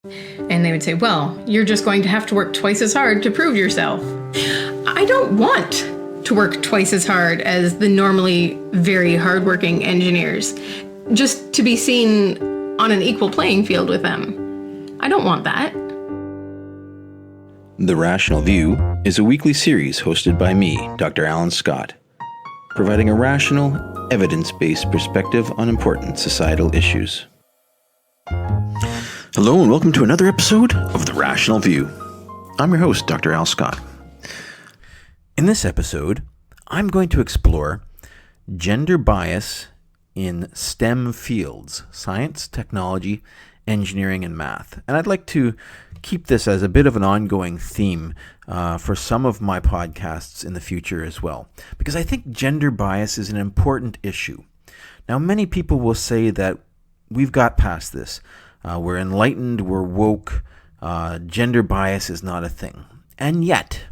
And they would say, well, you're just going to have to work twice as hard to prove yourself. I don't want to work twice as hard as the normally very hardworking engineers, just to be seen on an equal playing field with them. I don't want that. The Rational View is a weekly series hosted by me, Dr. Alan Scott, providing a rational, evidence-based perspective on important societal issues. Hello and welcome to another episode of The Rational View. I'm your host, Dr. Al Scott. In this episode, I'm going to explore gender bias in STEM fields, science, technology, engineering, and math. And I'd like to keep this as a bit of an ongoing theme for some of my podcasts in the future as well, because I think gender bias is an important issue. Now, many people will say that we've got past this. We're enlightened, we're woke, gender bias is not a thing. And yet,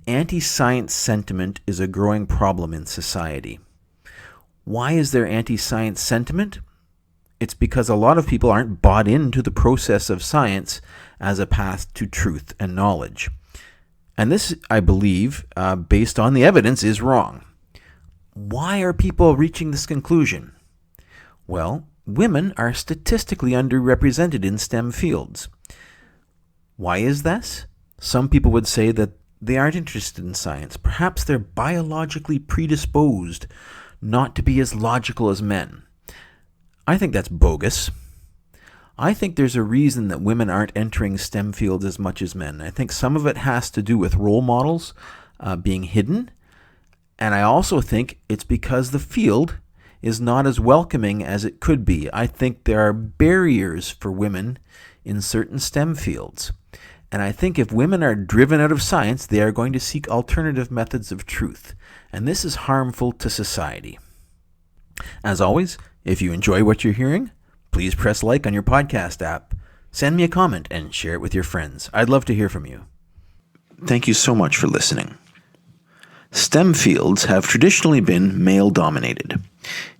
anti-science sentiment is a growing problem in society. Why is there anti-science sentiment? It's because a lot of people aren't bought into the process of science as a path to truth and knowledge. And this, I believe, based on the evidence, is wrong. Why are people reaching this conclusion? Well, women are statistically underrepresented in STEM fields. Why is this? Some people would say that they aren't interested in science. Perhaps they're biologically predisposed not to be as logical as men. I think that's bogus. I think there's a reason that women aren't entering STEM fields as much as men. I think some of it has to do with role models being hidden. And I also think it's because the field is not as welcoming as it could be. I think there are barriers for women in certain STEM fields. And I think if women are driven out of science, they are going to seek alternative methods of truth. And this is harmful to society. As always, if you enjoy what you're hearing, please press like on your podcast app, send me a comment, and share it with your friends. I'd love to hear from you. Thank you so much for listening. STEM fields have traditionally been male-dominated.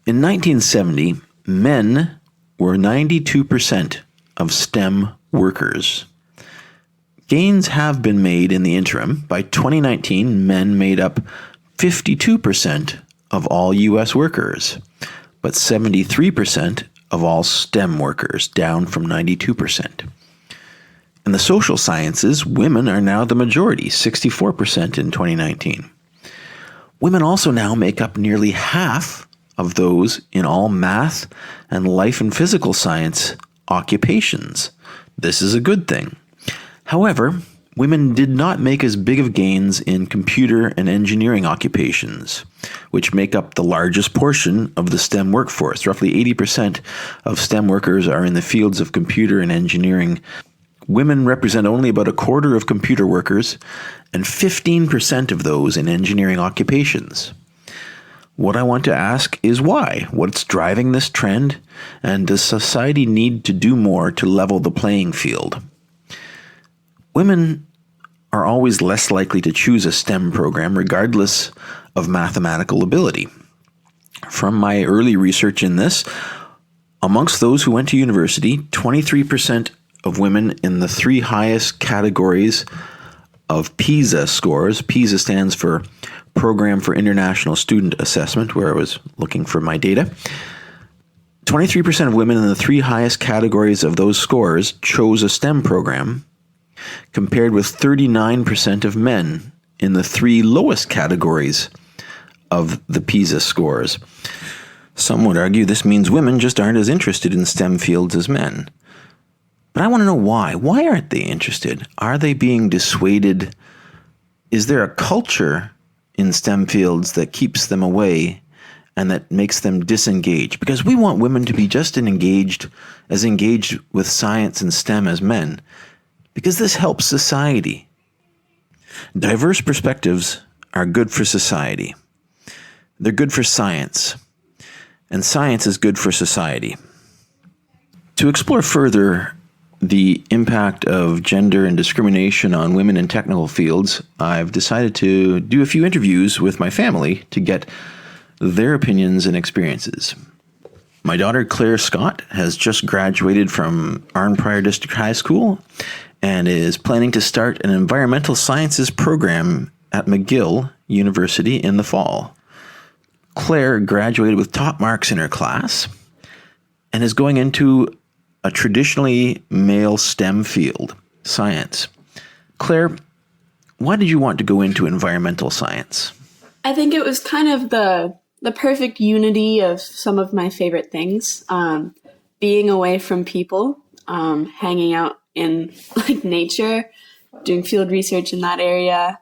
In 1970, men were 92% of STEM workers. Gains have been made in the interim. By 2019, men made up 52% of all U.S. workers, but 73% of all STEM workers, down from 92%. In the social sciences, women are now the majority, 64% in 2019. Women also now make up nearly half of those in all math and life and physical science occupations. This is a good thing. However, women did not make as big of gains in computer and engineering occupations, which make up the largest portion of the STEM workforce. Roughly 80% of STEM workers are in the fields of computer and engineering. Women represent only about a quarter of computer workers and 15% of those in engineering occupations. What I want to ask is why? What's driving this trend? And does society need to do more to level the playing field? Women are always less likely to choose a STEM program regardless of mathematical ability. From my early research in this, amongst those who went to university, 23% of women in the three highest categories of PISA scores. PISA stands for Program for International Student Assessment, where I was looking for my data. 23% of women in the three highest categories of those scores chose a STEM program, compared with 39% of men in the three lowest categories of the PISA scores. Some would argue this means women just aren't as interested in STEM fields as men. But I want to know why. Why aren't they interested? Are they being dissuaded? Is there a culture in STEM fields that keeps them away and that makes them disengaged? Because we want women to be just as engaged with science and STEM as men, because this helps society. Diverse perspectives are good for society. They're good for science, and science is good for society. To explore further the impact of gender and discrimination on women in technical fields, I've decided to do a few interviews with my family to get their opinions and experiences. My daughter, Clare Scott, has just graduated from Arnprior District High School and is planning to start an environmental sciences program at McGill University in the fall. Clare graduated with top marks in her class and is going into a traditionally male STEM field, science. Clare, why did you want to go into environmental science? I think it was kind of the perfect unity of some of my favorite things. Being away from people, hanging out in like nature, doing field research in that area,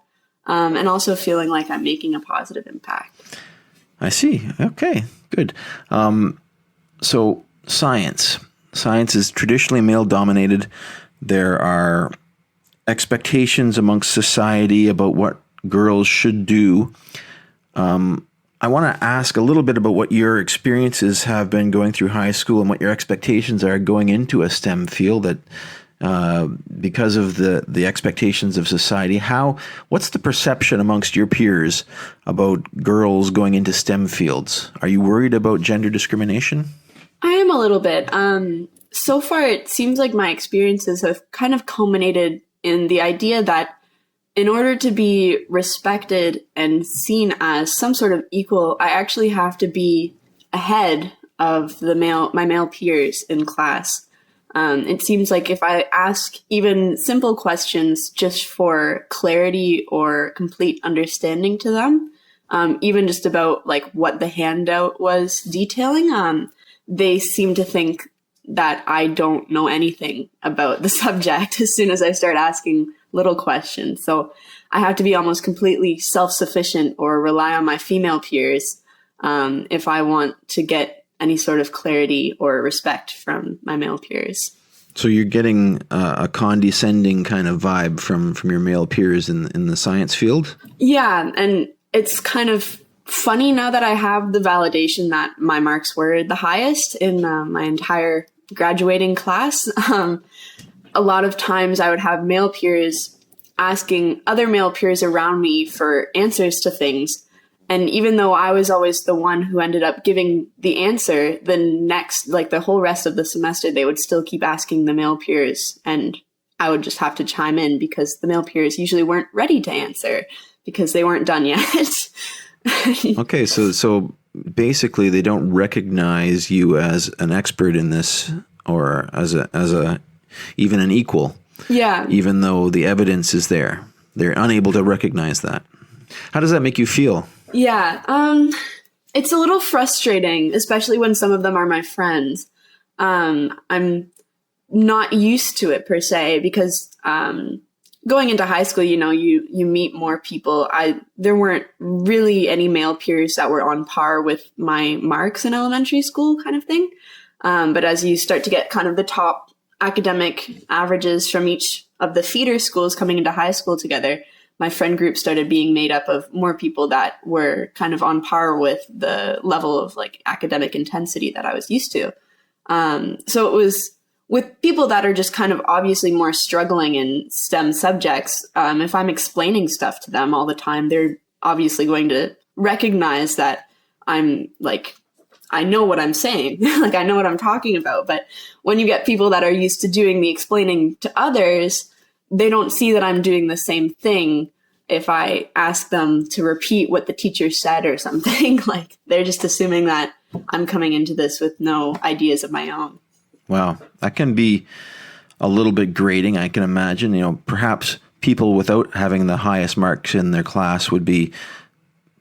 and also feeling like I'm making a positive impact. I see. Okay, good. So science. Science is traditionally male-dominated. There are expectations amongst society about what girls should do. I want to ask a little bit about what your experiences have been going through high school and what your expectations are going into a STEM field that because of the expectations of society. What's the perception amongst your peers about girls going into STEM fields? Are you worried about gender discrimination? I am a little bit. So far, it seems like my experiences have kind of culminated in the idea that in order to be respected and seen as some sort of equal, I actually have to be ahead of my male peers in class. It seems like if I ask even simple questions just for clarity or complete understanding to them, even just about like what the handout was detailing, they seem to think that I don't know anything about the subject as soon as I start asking little questions. So I have to be almost completely self-sufficient or rely on my female peers if I want to get any sort of clarity or respect from my male peers. So you're getting a condescending kind of vibe from your male peers in the science field? Yeah, and it's kind of funny now that I have the validation that my marks were the highest in my entire graduating class. A lot of times I would have male peers asking other male peers around me for answers to things. And even though I was always the one who ended up giving the answer, the whole rest of the semester, they would still keep asking the male peers. And I would just have to chime in because the male peers usually weren't ready to answer because they weren't done yet. Okay, so basically they don't recognize you as an expert in this or as a even an equal. Yeah. Even though the evidence is there. They're unable to recognize that. How does that make you feel? Yeah. It's a little frustrating, especially when some of them are my friends. I'm not used to it per se because going into high school, you meet more people. There weren't really any male peers that were on par with my marks in elementary school kind of thing. But as you start to get kind of the top academic averages from each of the feeder schools coming into high school together, my friend group started being made up of more people that were kind of on par with the level of like academic intensity that I was used to. So it was with people that are just kind of obviously more struggling in STEM subjects. If I'm explaining stuff to them all the time, they're obviously going to recognize that I'm like, I know what I'm saying, like I know what I'm talking about. But when you get people that are used to doing the explaining to others, they don't see that I'm doing the same thing if I ask them to repeat what the teacher said or something. Like they're just assuming that I'm coming into this with no ideas of my own. Wow, that can be a little bit grating, I can imagine. Perhaps people without having the highest marks in their class would be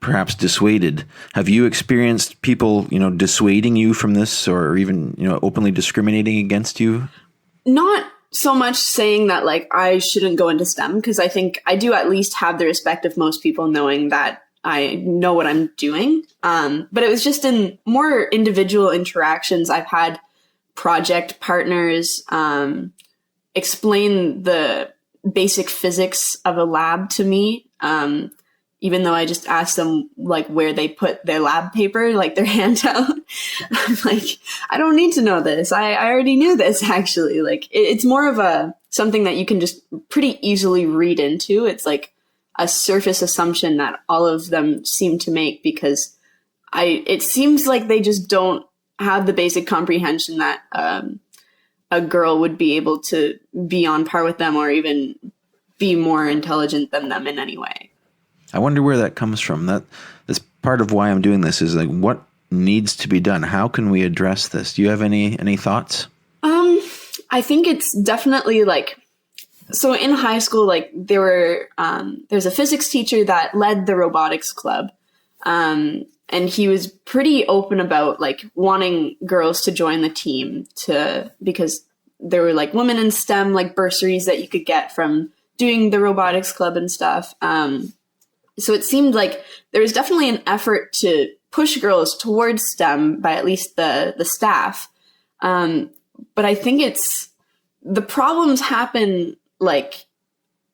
perhaps dissuaded. Have you experienced people, dissuading you from this or even, openly discriminating against you? Not so much saying that like I shouldn't go into STEM, because I think I do at least have the respect of most people knowing that I know what I'm doing. But it was just in more individual interactions. I've had project partners explain the basic physics of a lab to me. Even though I just asked them like where they put their lab paper, like their handout. I'm like, I don't need to know this. I already knew this actually. Like it's more of something that you can just pretty easily read into. It's like a surface assumption that all of them seem to make because it seems like they just don't have the basic comprehension that a girl would be able to be on par with them or even be more intelligent than them in any way. I wonder where that comes from. That's part of why I'm doing this, is like, what needs to be done? How can we address this? Do you have any thoughts? I think it's definitely like, so in high school, like there's a physics teacher that led the robotics club. And he was pretty open about like wanting girls to join the team because there were like women in STEM, like bursaries that you could get from doing the robotics club and stuff. So it seemed like there was definitely an effort to push girls towards STEM by at least the staff. But I think the problems happen like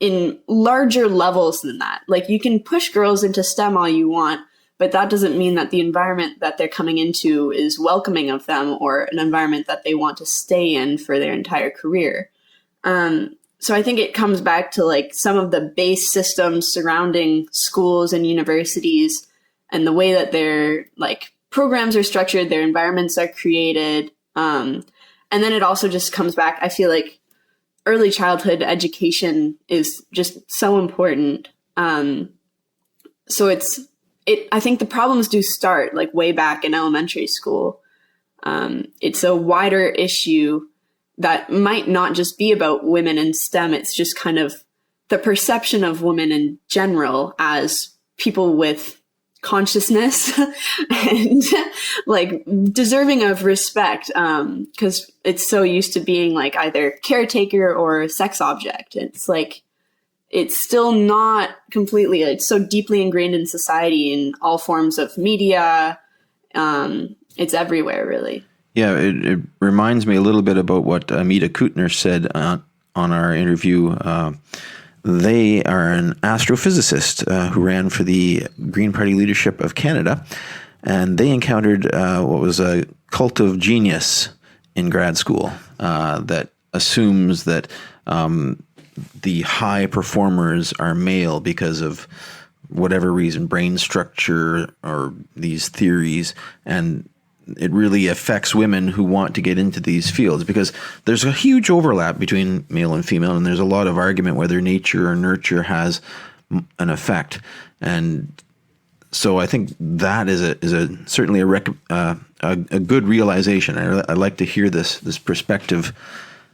in larger levels than that. Like you can push girls into STEM all you want, but that doesn't mean that the environment that they're coming into is welcoming of them or an environment that they want to stay in for their entire career. So I think it comes back to like some of the base systems surrounding schools and universities and the way that their like programs are structured, their environments are created. And then it also just comes back, I feel like early childhood education is just so important. So I think the problems do start like way back in elementary school. It's a wider issue that might not just be about women in STEM. It's just kind of the perception of women in general as people with consciousness and like deserving of respect, because it's so used to being like either caretaker or sex object. It's like, it's still not completely, it's so deeply ingrained in society in all forms of media. It's everywhere, really. Yeah, it reminds me a little bit about what Amita Kutner said on our interview. They are an astrophysicist who ran for the Green Party leadership of Canada, and they encountered what was a cult of genius in grad school that assumes that the high performers are male because of whatever reason, brain structure or these theories, and it really affects women who want to get into these fields because there's a huge overlap between male and female, and there's a lot of argument whether nature or nurture has an effect. And so I think that is certainly a good realization. I'd like to hear this perspective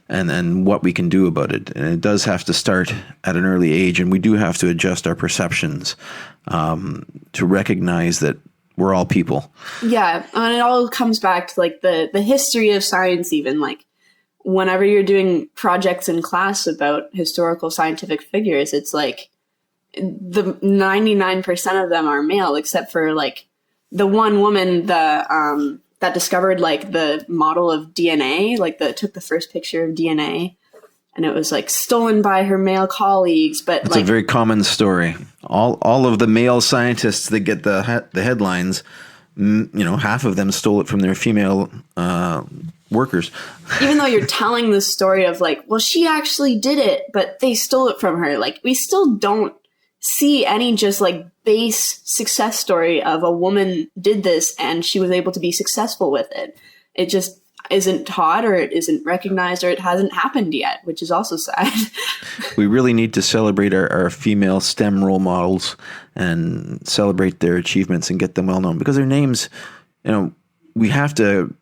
and what we can do about it. And it does have to start at an early age, and we do have to adjust our perceptions to recognize that we're all people. Yeah. And it all comes back to like the history of science, even like whenever you're doing projects in class about historical scientific figures, it's like the 99% of them are male, except for like the one woman that discovered like the model of DNA, like took the first picture of DNA. And it was like stolen by her male colleagues, but it's a very common story. All of the male scientists that get the headlines, half of them stole it from their female workers. Even though you're telling the story of like, well, she actually did it, but they stole it from her. Like, we still don't see any just like base success story of a woman did this and she was able to be successful with it. It just isn't taught, or it isn't recognized, or it hasn't happened yet, which is also sad. We really need to celebrate our female STEM role models and celebrate their achievements and get them well known, because their names, we have to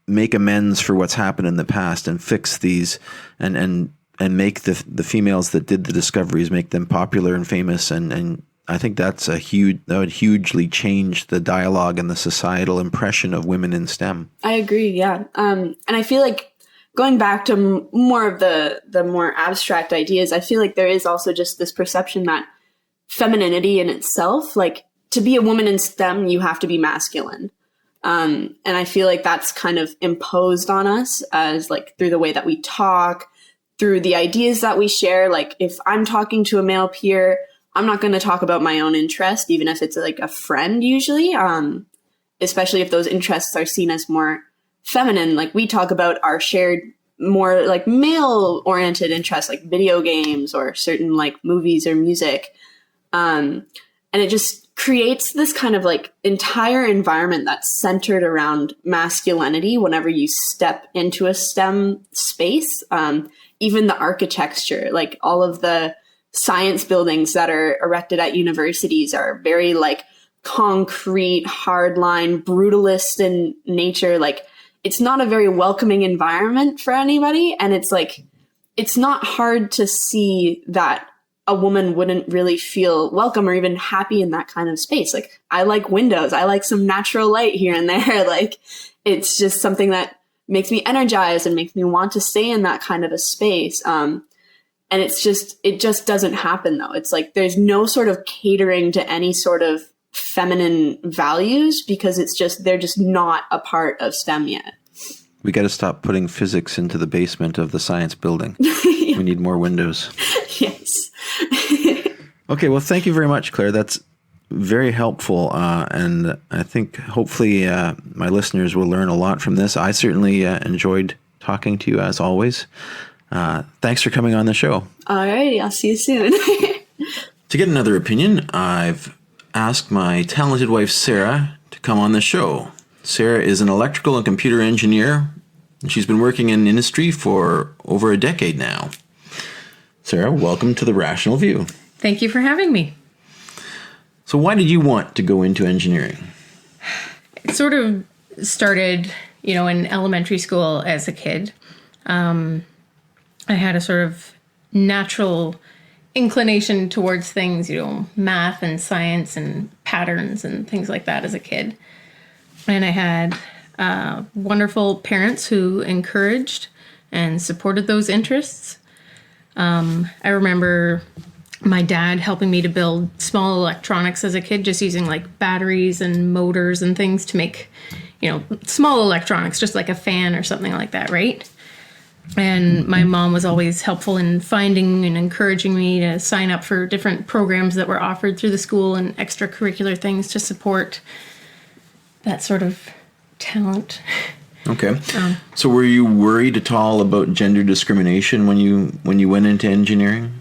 make amends for what's happened in the past and fix these and make the females that did the discoveries, make them popular and famous. And I think that would hugely change the dialogue and the societal impression of women in STEM. I agree. Yeah. And I feel like going back to more of the more abstract ideas, I feel like there is also just this perception that femininity in itself, like to be a woman in STEM, you have to be masculine. And I feel like that's kind of imposed on us as like through the way that we talk, through the ideas that we share. Like if I'm talking to a male peer, I'm not going to talk about my own interest, even if it's like a friend usually, especially if those interests are seen as more feminine. Like we talk about our shared more like male oriented interests, like video games or certain like movies or music. And it just creates this kind of like entire environment that's centered around masculinity whenever you step into a STEM space. Even the architecture, like all of the science buildings that are erected at universities are very like concrete, hardline, brutalist in nature. Like it's not a very welcoming environment for anybody. And it's like, it's not hard to see that a woman wouldn't really feel welcome or even happy in that kind of space. Like I like windows. I like some natural light here and there. Like it's just something that makes me energized and makes me want to stay in that kind of a space. And it just doesn't happen though. It's like, there's no sort of catering to any sort of feminine values because they're just not a part of STEM yet. We got to stop putting physics into the basement of the science building. We need more windows. Yes. Okay, well, thank you very much, Claire. That's very helpful. And I think hopefully my listeners will learn a lot from this. I certainly enjoyed talking to you as always. Thanks for coming on the show. All righty. I'll see you soon. To get another opinion, I've asked my talented wife, Sarah, to come on the show. Sarah is an electrical and computer engineer, and she's been working in industry for over a decade now. Sarah, welcome to The Rational View. Thank you for having me. So why did you want to go into engineering? It sort of started, in elementary school as a kid. I had a sort of natural inclination towards things, math and science and patterns and things like that as a kid. And I had wonderful parents who encouraged and supported those interests. I remember my dad helping me to build small electronics as a kid, just using like batteries and motors and things to make, small electronics, just like a fan or something like that, right? And my mom was always helpful in finding and encouraging me to sign up for different programs that were offered through the school and extracurricular things to support that sort of talent. Okay. So were you worried at all about gender discrimination when you went into engineering?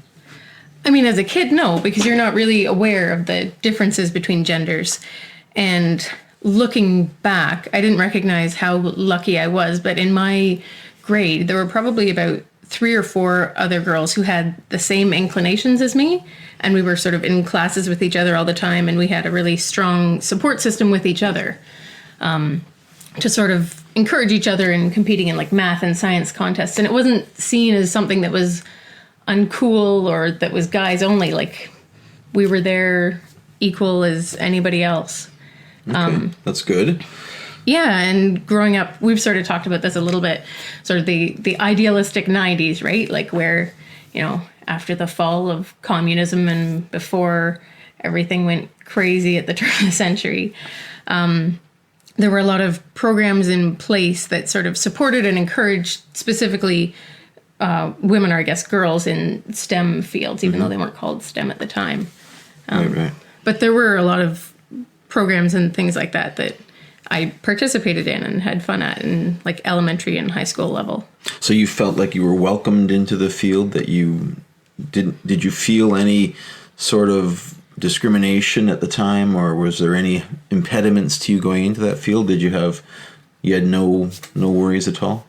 I mean, as a kid, no, because you're not really aware of the differences between genders. And looking back, I didn't recognize how lucky I was, but in my grade, there were probably about 3 or 4 other girls who had the same inclinations as me. And we were sort of in classes with each other all the time. And we had a really strong support system with each other to sort of encourage each other in competing in like math and science contests. And it wasn't seen as something that was uncool or that was guys only. Like we were there equal as anybody else. Okay, that's good. Yeah, and growing up, we've sort of talked about this a little bit, sort of the idealistic 90s, right? Like where, after the fall of communism and before everything went crazy at the turn of the century, there were a lot of programs in place that sort of supported and encouraged specifically women, or I guess girls, in STEM fields, even though they weren't called STEM at the time. Right. But there were a lot of programs and things like that that I participated in and had fun at in like elementary and high school level. So you felt like you were welcomed into the field, that you did you feel any sort of discrimination at the time, or was there any impediments to you going into that field? You had no worries at all?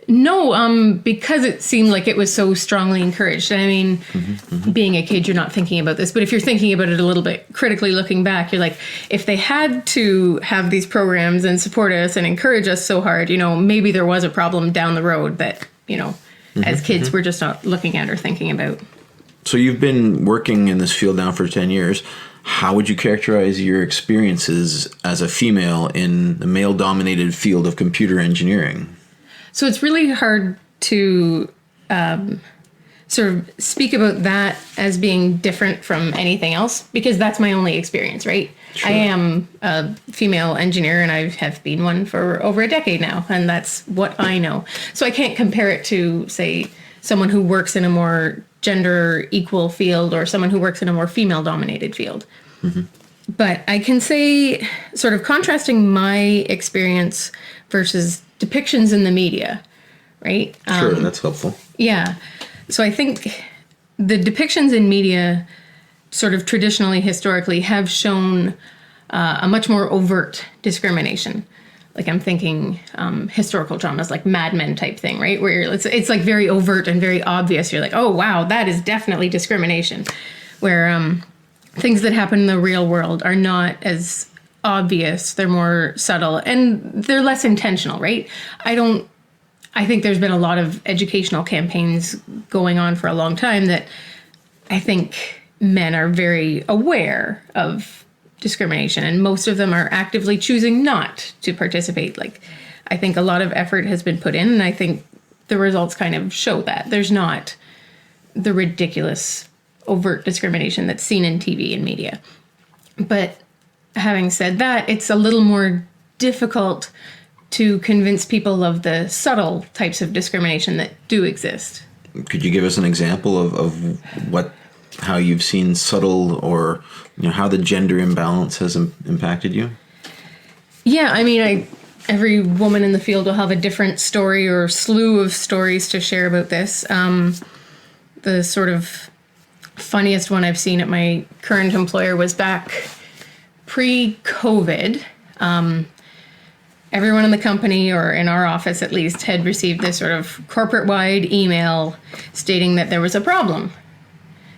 No, because it seemed like it was so strongly encouraged. I mean, being a kid, you're not thinking about this, but if you're thinking about it a little bit critically looking back, you're like, if they had to have these programs and support us and encourage us so hard, maybe there was a problem down the road that, as kids, we're just not looking at or thinking about. So you've been working in this field now for 10 years. How would you characterize your experiences as a female in the male-dominated field of computer engineering? So it's really hard to sort of speak about that as being different from anything else, because that's my only experience, right? Sure. I am a female engineer, and I have been one for over a decade now, and that's what I know. So I can't compare it to, say, someone who works in a more gender equal field or someone who works in a more female-dominated field. But I can say, sort of contrasting my experience versus depictions in the media, right? Sure, that's helpful. Yeah. So I think the depictions in media sort of traditionally, historically, have shown a much more overt discrimination. Like I'm thinking historical dramas like Mad Men type thing, right? Where it's like very overt and very obvious. You're like, oh, wow, that is definitely discrimination. Where things that happen in the real world are not as obvious. They're more subtle and they're less intentional, right? I think there's been a lot of educational campaigns going on for a long time that I think men are very aware of discrimination, and most of them are actively choosing not to participate. Like, I think a lot of effort has been put in, and I think the results kind of show that. There's not the ridiculous overt discrimination that's seen in TV and media. But having said that, it's a little more difficult to convince people of the subtle types of discrimination that do exist. Could you give us an example of how you've seen subtle, or how the gender imbalance has impacted you? Yeah, I mean, every woman in the field will have a different story or slew of stories to share about this. The sort of funniest one I've seen at my current employer was back pre-COVID. Everyone in the company, or in our office at least, had received this sort of corporate-wide email stating that there was a problem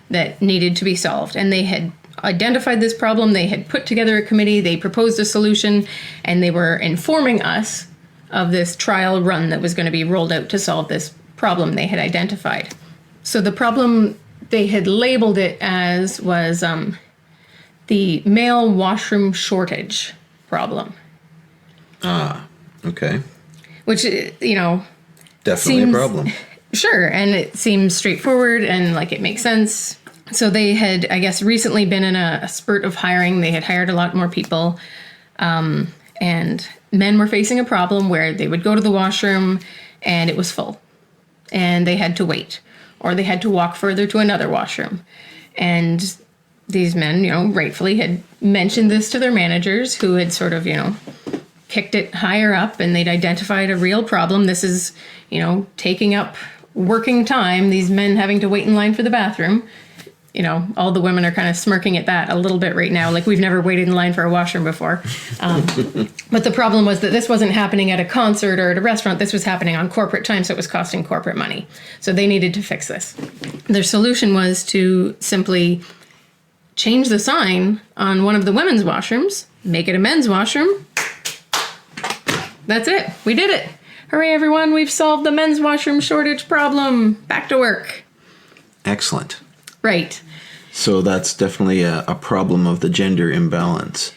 that needed to be solved. And they had identified this problem, they had put together a committee, they proposed a solution, and they were informing us of this trial run that was going to be rolled out to solve this problem they had identified. So the problem they had labeled it as was the male washroom shortage problem. Ah, okay. Which, Definitely seems, a problem. Sure, and it seems straightforward and like it makes sense. So they had, I guess, recently been in a spurt of hiring. They had hired a lot more people. And men were facing a problem where they would go to the washroom and it was full. And they had to wait. Or they had to walk further to another washroom. And these men, rightfully had mentioned this to their managers, who had sort of, kicked it higher up, and they'd identified a real problem. This is, taking up working time, these men having to wait in line for the bathroom. All the women are kind of smirking at that a little bit right now, like we've never waited in line for a washroom before. But the problem was that this wasn't happening at a concert or at a restaurant. This was happening on corporate time, so it was costing corporate money. So they needed to fix this. Their solution was to simply change the sign on one of the women's washrooms, make it a men's washroom. That's it. We did it. Hooray, everyone. We've solved the men's washroom shortage problem. Back to work. Excellent. Right. So that's definitely a problem of the gender imbalance.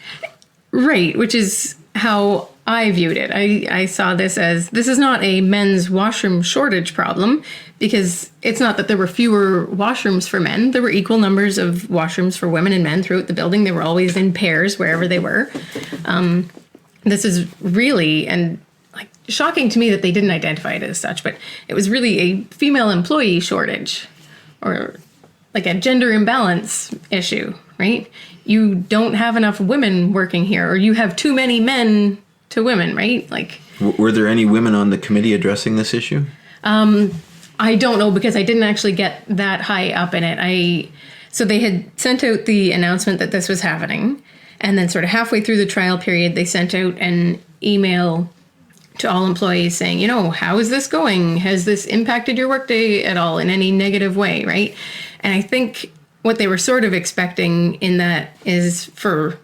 Right, which is how I viewed it. I saw this is not a men's washroom shortage problem, because it's not that there were fewer washrooms for men. There were equal numbers of washrooms for women and men throughout the building. They were always in pairs wherever they were. This is really, and like, shocking to me that they didn't identify it as such, but it was really a female employee shortage, or like a gender imbalance issue, right? You don't have enough women working here, or you have too many men to women, right? Like, were there any women on the committee addressing this issue? I don't know, because I didn't actually get that high up in it. So they had sent out the announcement that this was happening. And then sort of halfway through the trial period, they sent out an email to all employees saying, how is this going? Has this impacted your workday at all in any negative way, right? And I think what they were sort of expecting in that is for,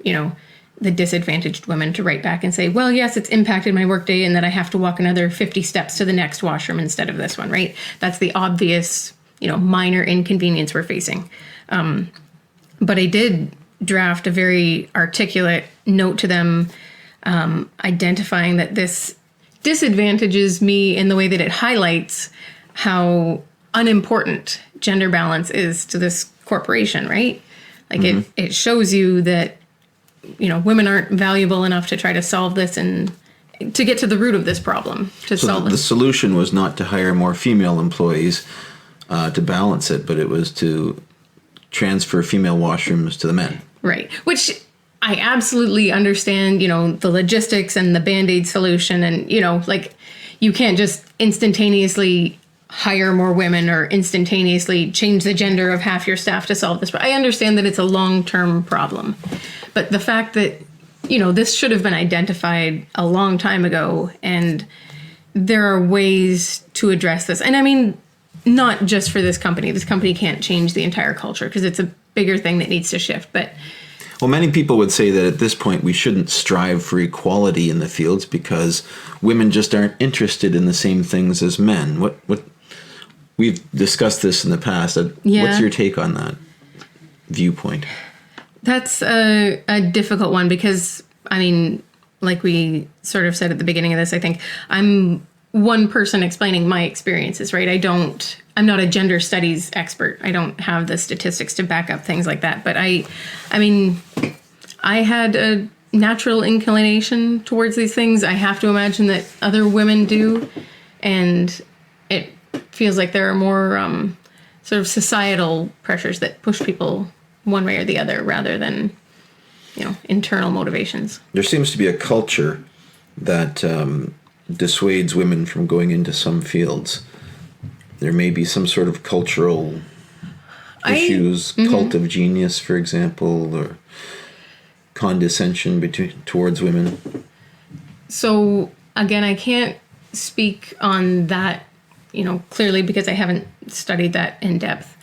the disadvantaged women to write back and say, well, yes, it's impacted my workday, and that I have to walk another 50 steps to the next washroom instead of this one, right? That's the obvious, minor inconvenience we're facing. But I did draft a very articulate note to them, identifying that this disadvantages me in the way that it highlights how unimportant gender balance is to this corporation, right? Like, it shows you that, women aren't valuable enough to try to solve this and to get to the root of this problem, to solve it. The solution was not to hire more female employees to balance it, but it was to transfer female washrooms to the men. Right. Which I absolutely understand, the logistics and the Band-Aid solution. And, like, you can't just instantaneously hire more women or instantaneously change the gender of half your staff to solve this. But I understand that it's a long-term problem. But the fact that, this should have been identified a long time ago, and there are ways to address this. And I mean, not just for this company. This company can't change the entire culture because it's a bigger thing that needs to shift. But well, many people would say that at this point we shouldn't strive for equality in the fields because women just aren't interested in the same things as men. What we've discussed this in the past. What's your take on that viewpoint? That's a difficult one because, I mean, like we sort of said at the beginning of this, I think I'm one person explaining my experiences, right? I'm not a gender studies expert. I don't have the statistics to back up things like that. But I mean, I had a natural inclination towards these things. I have to imagine that other women do. And it feels like there are more sort of societal pressures that push people one way or the other rather than, internal motivations. There seems to be a culture that dissuades women from going into some fields. There may be some sort of cultural issues, cult of genius, for example, or condescension towards women. So, again, I can't speak on that, clearly because I haven't studied that in depth.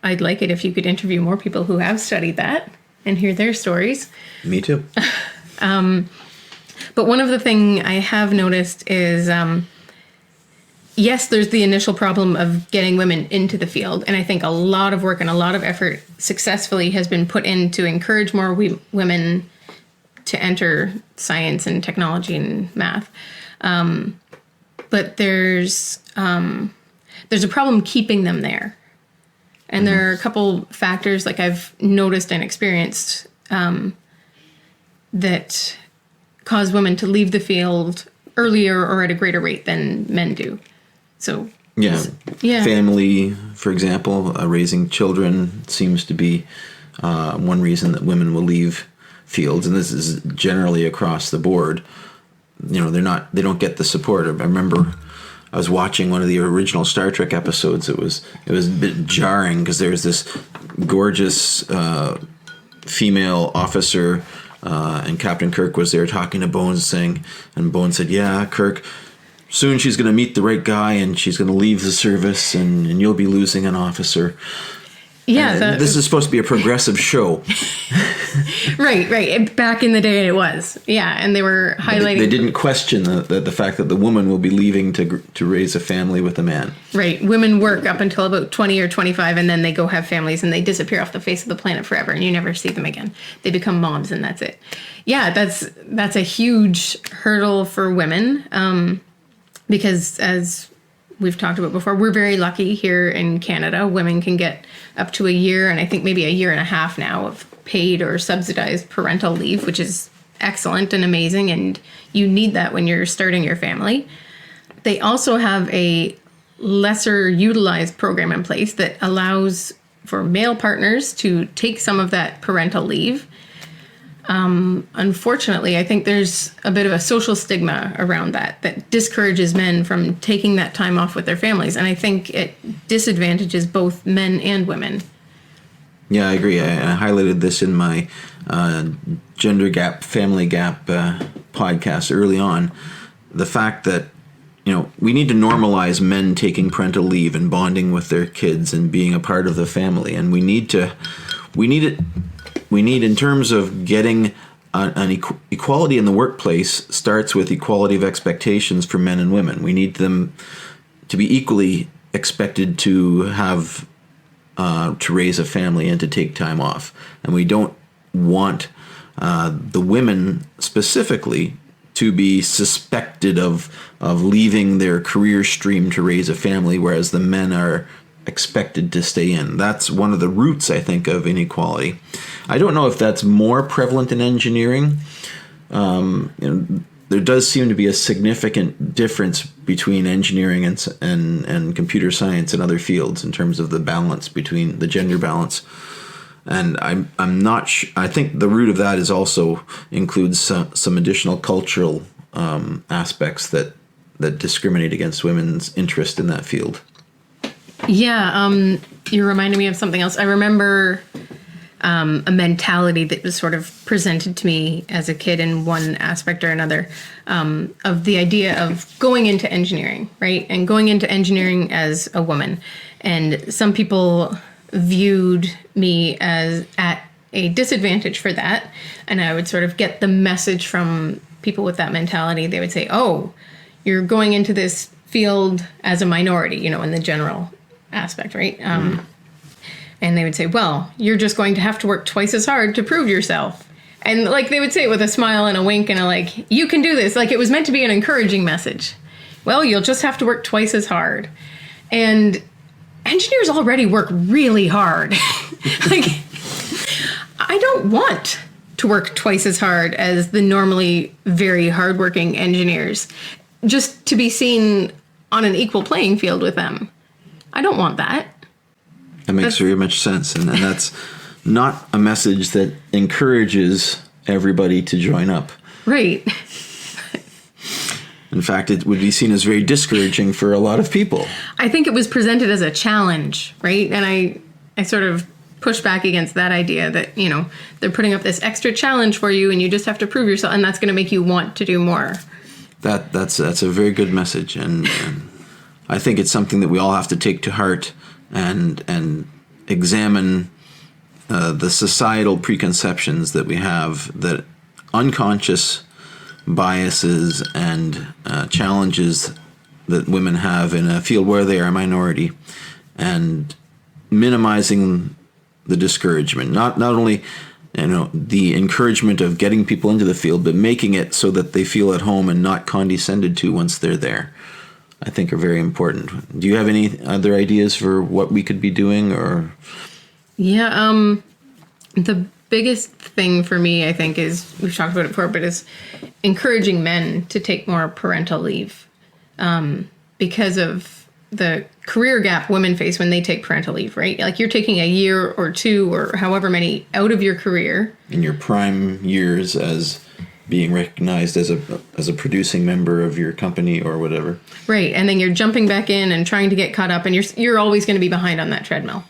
I'd like it if you could interview more people who have studied that and hear their stories. Me too. But one of the things I have noticed is, yes, there's the initial problem of getting women into the field. And I think a lot of work and a lot of effort successfully has been put in to encourage more women to enter science and technology and math. But there's a problem keeping them there. And there are a couple factors like I've noticed and experienced that cause women to leave the field earlier or at a greater rate than men do. So yeah. Family, for example, raising children seems to be one reason that women will leave fields, and this is generally across the board. They don't get the support. I remember I was watching one of the original Star Trek episodes. It was a bit jarring because there was this gorgeous female officer, and Captain Kirk was there talking to Bones, and Bones said, "Yeah, Kirk, soon she's going to meet the right guy, and she's going to leave the service, and you'll be losing an officer." Yeah, this is supposed to be a progressive show. Right. Back in the day, it was. Yeah, and they were highlighting. They didn't question the fact that the woman will be leaving to raise a family with a man. Right. Women work up until about 20 or 25, and then they go have families, and they disappear off the face of the planet forever, and you never see them again. They become moms, and that's it. Yeah, that's a huge hurdle for women, because as we've talked about before, we're very lucky here in Canada. Women can get up to a year, and I think maybe a year and a half now, of paid or subsidized parental leave, which is excellent and amazing, and you need that when you're starting your family. They also have a lesser utilized program in place that allows for male partners to take some of that parental leave. Unfortunately, I think there's a bit of a social stigma around that discourages men from taking that time off with their families. And I think it disadvantages both men and women. Yeah, I agree. I highlighted this in my Gender Gap, Family Gap podcast early on. The fact that, we need to normalize men taking parental leave and bonding with their kids and being a part of the family. And we need in terms of getting an equality in the workplace starts with equality of expectations for men and women. We need them to be equally expected to have to raise a family and to take time off. And we don't want the women specifically to be suspected of leaving their career stream to raise a family, whereas the men are expected to stay in. That's one of the roots, I think, of inequality. I don't know if that's more prevalent in engineering. There does seem to be a significant difference between engineering and computer science and other fields in terms of the balance between the gender balance. And I'm not sure. I think the root of that is also includes some additional cultural aspects that that discriminate against women's interest in that field. Yeah, you reminded me of something else. I remember a mentality that was sort of presented to me as a kid in one aspect or another, of the idea of going into engineering, right? And going into engineering as a woman. And some people viewed me as at a disadvantage for that. And I would sort of get the message from people with that mentality. They would say, oh, you're going into this field as a minority, in the general aspect, right? And they would say, well, you're just going to have to work twice as hard to prove yourself. And they would say it with a smile and a wink and you can do this. It was meant to be an encouraging message. Well, you'll just have to work twice as hard. And engineers already work really hard. I don't want to work twice as hard as the normally very hardworking engineers, just to be seen on an equal playing field with them. I don't want that. That makes very much sense. And that's not a message that encourages everybody to join up. Right. In fact, it would be seen as very discouraging for a lot of people. I think it was presented as a challenge, right? And I sort of pushed back against that idea that, they're putting up this extra challenge for you and you just have to prove yourself, and that's going to make you want to do more. That's a very good message, and I think it's something that we all have to take to heart and examine the societal preconceptions that we have, that unconscious biases and challenges that women have in a field where they are a minority, and minimizing the discouragement. Not only the encouragement of getting people into the field, but making it so that they feel at home and not condescended to once they're there, I think are very important. Do you have any other ideas for what we could be doing? Or yeah, the biggest thing for me, I think, is, we've talked about it before, but is encouraging men to take more parental leave, because of the career gap women face when they take parental leave, right? You're taking a year or two or however many out of your career. In your prime years as being recognized as a producing member of your company or whatever. Right, and then you're jumping back in and trying to get caught up, and you're always going to be behind on that treadmill.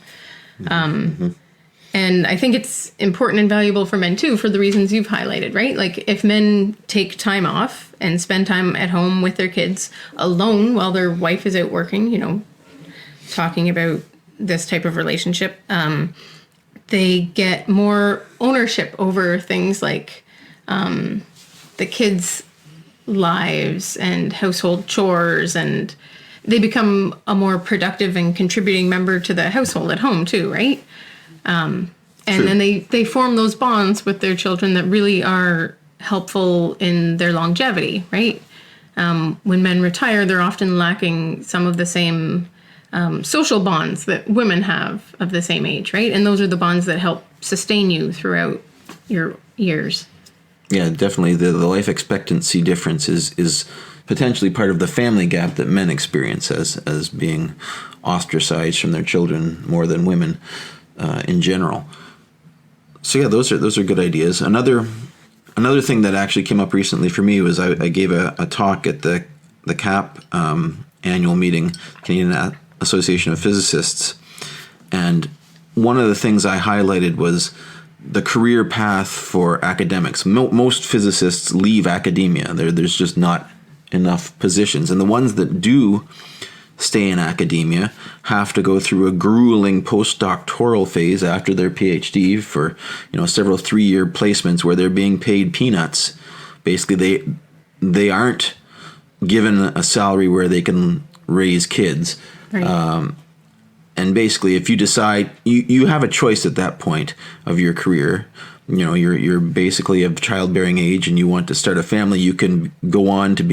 And I think it's important and valuable for men too, for the reasons you've highlighted, right? If men take time off and spend time at home with their kids alone while their wife is out working, talking about this type of relationship, they get more ownership over things like the kids' lives and household chores, and they become a more productive and contributing member to the household at home too, right? And True. Then they form those bonds with their children that really are helpful in their longevity, right? When men retire, they're often lacking some of the same social bonds that women have of the same age, right? And those are the bonds that help sustain you throughout your years. Yeah, definitely. The life expectancy difference is potentially part of the family gap that men experience as being ostracized from their children more than women in general. So yeah, those are good ideas. Another thing that actually came up recently for me was I gave a talk at the CAP annual meeting, Canadian Association of Physicists, and one of the things I highlighted was the career path for academics. Most physicists leave academia. There's just not enough positions, and the ones that do stay in academia have to go through a grueling postdoctoral phase after their PhD for several 3-year placements where they're being paid peanuts. Basically, they aren't given a salary where they can raise kids. Right. And basically, if you decide you have a choice at that point of your career, you're basically of childbearing age and you want to start a family, you can go on to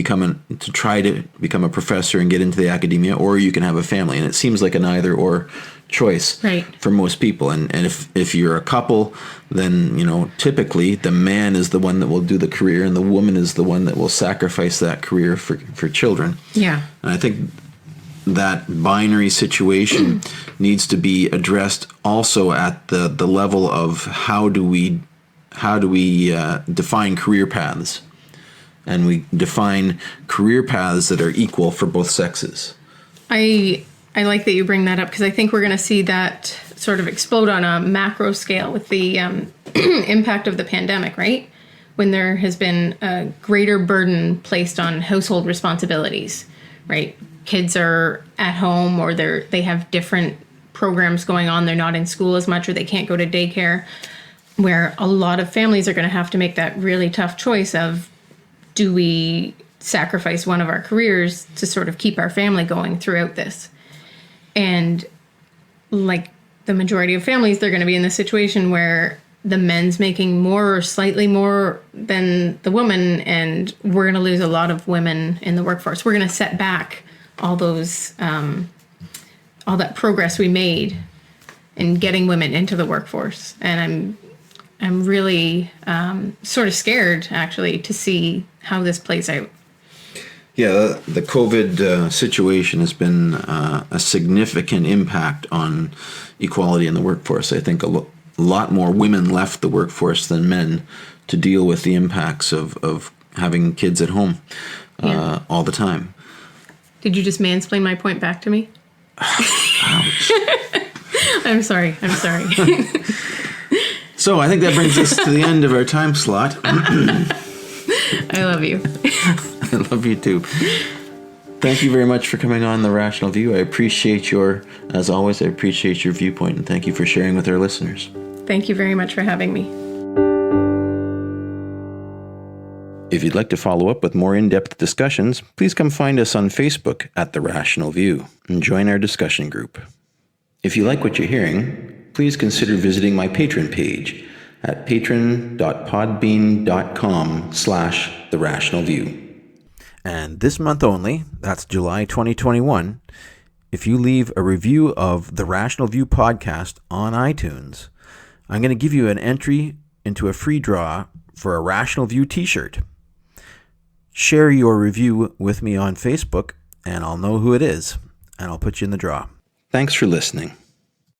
try to become a professor and get into the academia, or you can have a family. And it seems like an either or choice right. for most people. And if you're a couple, then typically the man is the one that will do the career and the woman is the one that will sacrifice that career for children. Yeah. And I think that binary situation needs to be addressed also at the level of how do we define career paths. and we define career paths that are equal for both sexes. I like that you bring that up because I think we're going to see that sort of explode on a macro scale with the impact of the pandemic, right? When there has been a greater burden placed on household responsibilities, right? Kids are at home or they have different programs going on. They're not in school as much or they can't go to daycare, where a lot of families are going to have to make that really tough choice of, do we sacrifice one of our careers to sort of keep our family going throughout this? And like the majority of families, they're going to be in this situation where the men's making more or slightly more than the woman, and we're going to lose a lot of women in the workforce. We're going to set back all those, all that progress we made in getting women into the workforce. And I'm really sort of scared, actually, to see how this plays out. Yeah, the COVID situation has been a significant impact on equality in the workforce. I think a lot more women left the workforce than men to deal with the impacts of having kids at home all the time. Did you just mansplain my point back to me? Ouch. I'm sorry. So I think that brings us to the end of our time slot. I love you. I love you too. Thank you very much for coming on The Rational View. I appreciate as always, I appreciate your viewpoint, and thank you for sharing with our listeners. Thank you very much for having me. If you'd like to follow up with more in-depth discussions, please come find us on Facebook at The Rational View and join our discussion group. If you like what you're hearing, please consider visiting my Patreon page at patreon.podbean.com/TheRationalView. And this month only, that's July 2021, if you leave a review of The Rational View podcast on iTunes, I'm going to give you an entry into a free draw for a Rational View t-shirt. Share your review with me on Facebook, and I'll know who it is, and I'll put you in the draw. Thanks for listening.